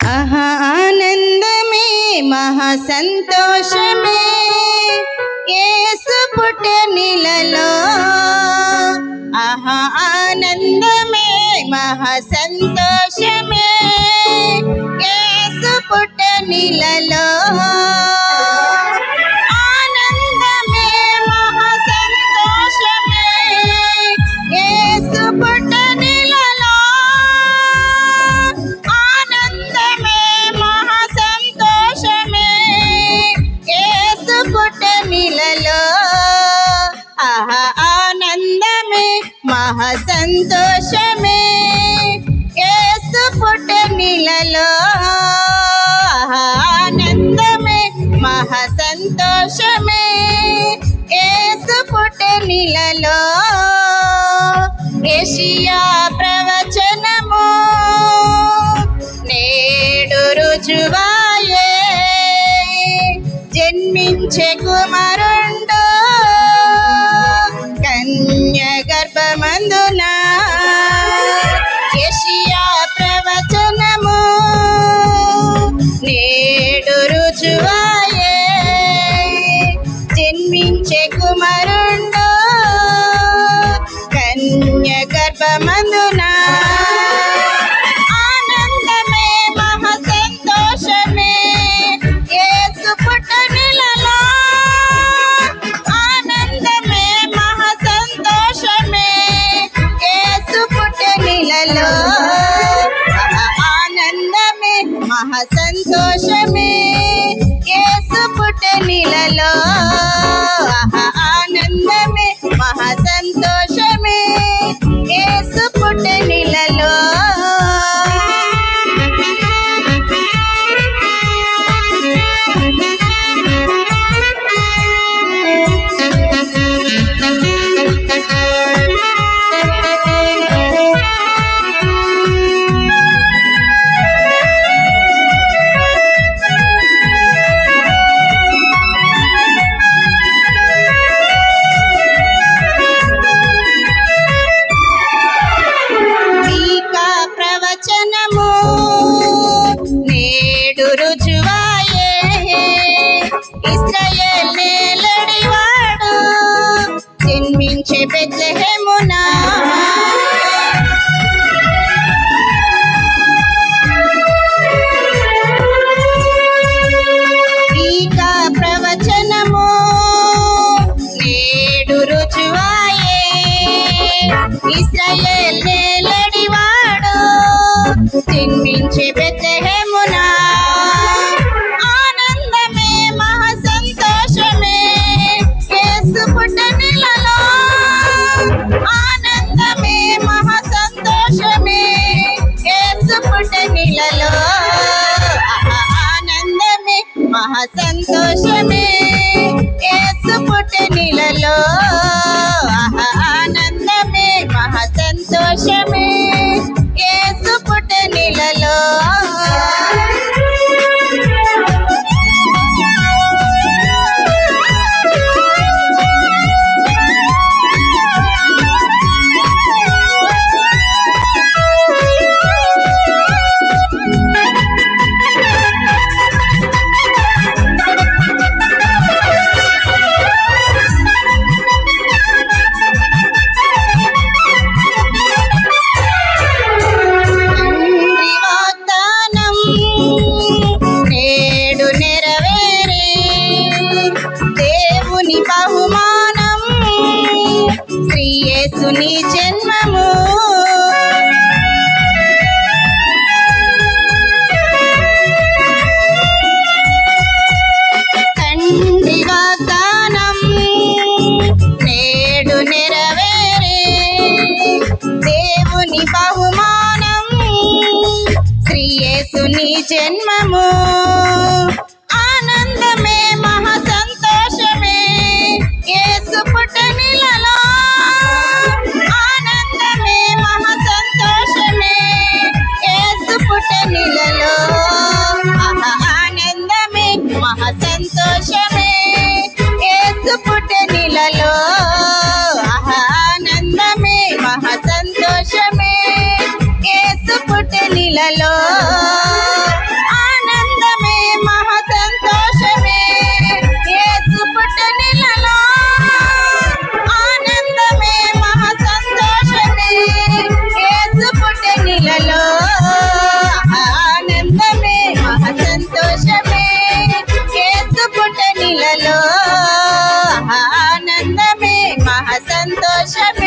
ఆహా ఆనందమే మహా సంతోషమే యేసు పుట్టెనిలలో ఆహా ఆనందమే మహా సంతోషమే యేసు పుట్టెనిలలో ఆనందమే మహా సంతోషమే యేసు పుట్టెనిలలో ఆనందమే మహా సంతోషమే యేసు పుట్టెనిలలో ఆహా ఆనందమే మహా సంతోషమే యేసు పుట్టెనిలలో ఆహా ఆనందమే మహా సంతోషమే యేసు పుట్టెనిలలో యెషయా ప్రవచనము నేడు రుజువాయే జన్మించే కుమారుండు కన్య గర్భమందున యెషయా ప్రవచనము నేడు రుజువాయే జన్మించే కుమారుండు కన్య గర్భమందున ఆనందమే మహా సంతోషమే యేసు పుట్టెనిలలో ఆనందమే మహా సంతోషమే యేసు పుట్టెనిలలో ఆనందమే మహా సంతోషమే యేసు పుట్టెనిలలో ఆనందమే మహా సంతోషమే యేసు పుట్టెనిలలో ప్రవచనము నేడు రుజువాయే ఇశ్రాయేలు నేలడివాడు జన్మించే బెత్లెహేమున మీక ప్రవచనము నేడు రుజువాయే ఇశ్రాయేలు నేలడివాడు జన్మించే బెత్లెహేమున ఆనందమే మహా సంతోషమే యేసు పుట్టెనిలలో ఆనందమే మహా సంతోషమే యేసు పుట్టెనిలలో ఆనందమే మహా సంతోషమే యేసు పుట్టెనిలలో ఆనందమే మహా సంతోషమే యేసు పుట్టెనిలలో బహుమానం శ్రీ యేసుని జన్మము తండ్రి వాగ్దానం నేడు నెరవేరే దేవుని బహుమానం శ్రీ యేసుని జన్మము ఆనందమే మహా సంతోషమే యేసు పుట్టెనిలలో ఆనందమే మహా సంతోషమే యేసు పుట్టెనిలలో ఆనందమే మహా సంతోషమే యేసు పుట్టెనిలలో ఆనందమే మహా సంతోషమే యేసు పుట్టెనిలలో మహా సంతోషమే.